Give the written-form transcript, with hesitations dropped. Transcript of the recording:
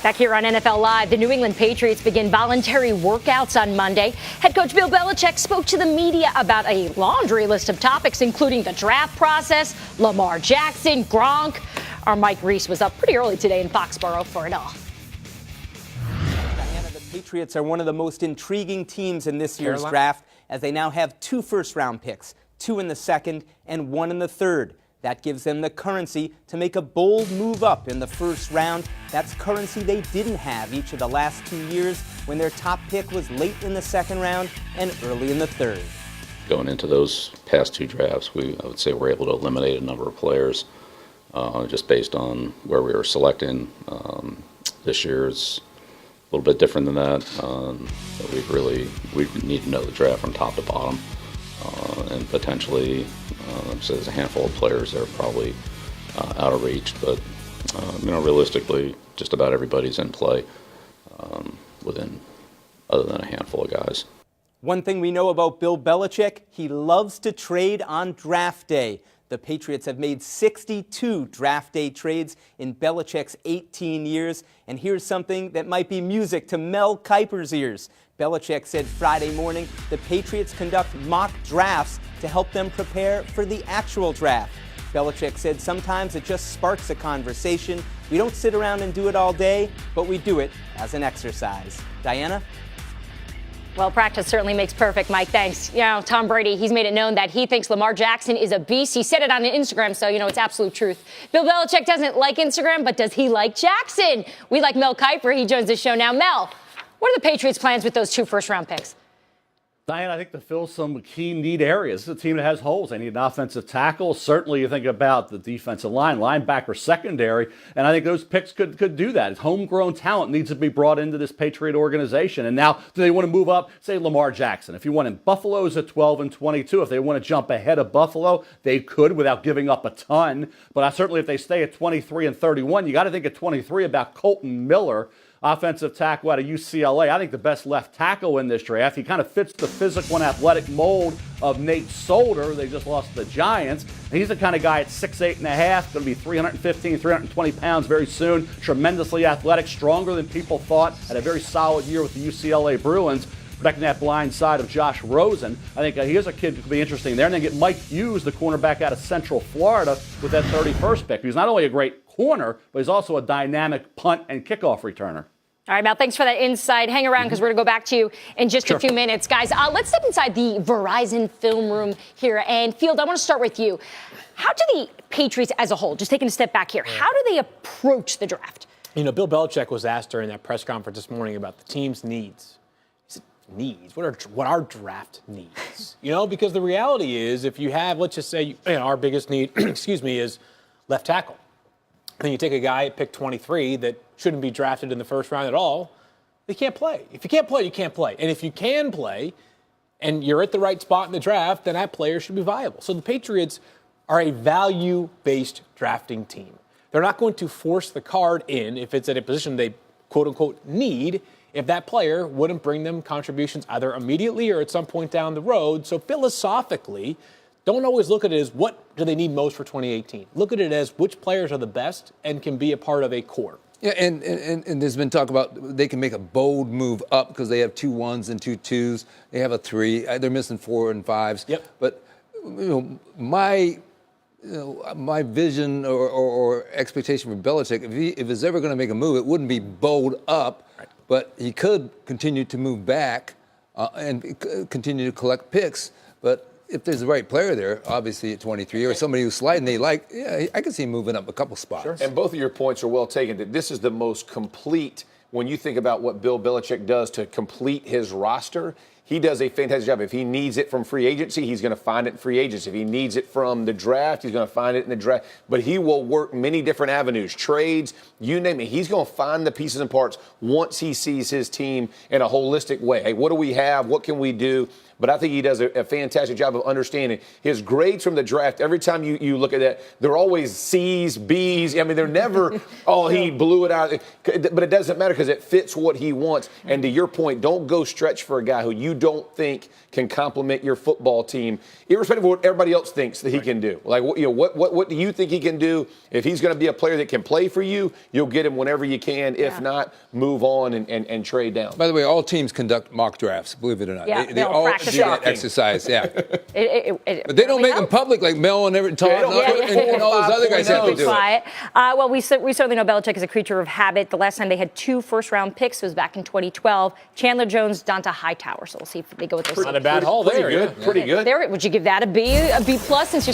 Back here on NFL Live, the New England Patriots begin voluntary workouts on Monday. Head coach Bill Belichick spoke to the media about a laundry list of topics, including the draft process, Lamar Jackson, Gronk. Our Mike Reese was up pretty early today in Foxborough for it all. Diana, the Patriots are one of the most intriguing teams in this year's draft, as they now have 2 first-round picks, 2 in the second and 1 in the third. That gives them the currency to make a bold move up in the first round. That's currency they didn't have each of the last 2 years when their top pick was late in the second round and early in the third. Going into those past 2 drafts, I would say we're able to eliminate a number of players just based on where we were selecting. This year is a little bit different than that. We need to know the draft from top to bottom. And potentially, so there's a handful of players that are probably out of reach, but realistically, just about everybody's in play other than a handful of guys. One thing we know about Bill Belichick, he loves to trade on draft day. The Patriots have made 62 draft day trades in Belichick's 18 years, and here's something that might be music to Mel Kiper's ears. Belichick said Friday morning the Patriots conduct mock drafts to help them prepare for the actual draft. Belichick said sometimes it just sparks a conversation. We don't sit around and do it all day, but we do it as an exercise. Diana? Well, practice certainly makes perfect, Mike. Thanks. Tom Brady, he's made it known that he thinks Lamar Jackson is a beast. He said it on Instagram, so, it's absolute truth. Bill Belichick doesn't like Instagram, but does he like Jackson? We like Mel Kiper. He joins the show now. Mel, what are the Patriots' plans with those 2 first-round picks? Diane, I think to fill some key need areas. This is a team that has holes. They need an offensive tackle. Certainly, you think about the defensive line, linebacker, secondary, and I think those picks could do that. It's homegrown talent needs to be brought into this Patriot organization. And now, do they want to move up? Say Lamar Jackson. If you want him, Buffalo's at 12 and 22. If they want to jump ahead of Buffalo, they could without giving up a ton. But certainly, if they stay at 23 and 31, you got to think at 23 about Colton Miller, offensive tackle out of UCLA. I think the best left tackle in this draft. He kind of fits the physical and athletic mold of Nate Solder. They just lost to the Giants. And he's the kind of guy at 6'8.5", going to be 315, 320 pounds very soon. Tremendously athletic, stronger than people thought. Had a very solid year with the UCLA Bruins, protecting that blind side of Josh Rosen. I think here's a kid who could be interesting there. And then get Mike Hughes, the cornerback out of Central Florida, with that 31st pick. He's not only a great corner, but he's also a dynamic punt and kickoff returner. All right, Mel, thanks for that insight. Hang around because we're going to go back to you in just a few minutes. Guys, let's step inside the Verizon film room here. And, Field, I want to start with you. How do the Patriots as a whole, just taking a step back here, how do they approach the draft? Bill Belichick was asked during that press conference this morning about the team's needs. He said, needs? What are draft needs? Because the reality is if you have, let's just say, our biggest need, is left tackle. Then you take a guy at pick 23 that shouldn't be drafted in the first round at all, they can't play. If you can't play, you can't play. And if you can play and you're at the right spot in the draft, then that player should be viable. So the Patriots are a value-based drafting team. They're not going to force the card in if it's at a position they, quote-unquote, need if that player wouldn't bring them contributions either immediately or at some point down the road. So philosophically, don't always look at it as what do they need most for 2018. Look at it as which players are the best and can be a part of a core. Yeah, and there's been talk about they can make a bold move up because they have 2 1s and 2 2s. They have a 3. They're missing 4 and 5s. Yep. But my vision or expectation for Belichick, if he's ever going to make a move, it wouldn't be bold up, right, but he could continue to move back and continue to collect picks. But if there's the right player there, obviously at 23, or somebody who's sliding they like, yeah, I can see him moving up a couple spots. Sure. And both of your points are well taken. That this is the most complete, when you think about what Bill Belichick does to complete his roster, he does a fantastic job. If he needs it from free agency, he's going to find it in free agency. If he needs it from the draft, he's going to find it in the draft. But he will work many different avenues, trades, you name it. He's going to find the pieces and parts once he sees his team in a holistic way. Hey, what do we have? What can we do? But I think he does a fantastic job of understanding his grades from the draft. Every time you look at that, they're always C's, B's. I mean, they're never, oh, he blew it out. But it doesn't matter because it fits what he wants. And to your point, don't go stretch for a guy who you don't think can complement your football team, irrespective of what everybody else thinks that he can do. Like, what do you think he can do? If he's going to be a player that can play for you, you'll get him whenever you can. If not, move on and trade down. By the way, all teams conduct mock drafts, believe it or not. Yeah, they all practice do that exercise, yeah. But they don't make them public like Mel and Todd and all those other guys have to do it. Well, we certainly know Belichick is a creature of habit. The last time they had 2 first-round picks was back in 2012. Chandler Jones, Donta Hightower. So we'll see if they go with those. Not a bad haul there. Pretty good. Would you give that a B plus since you're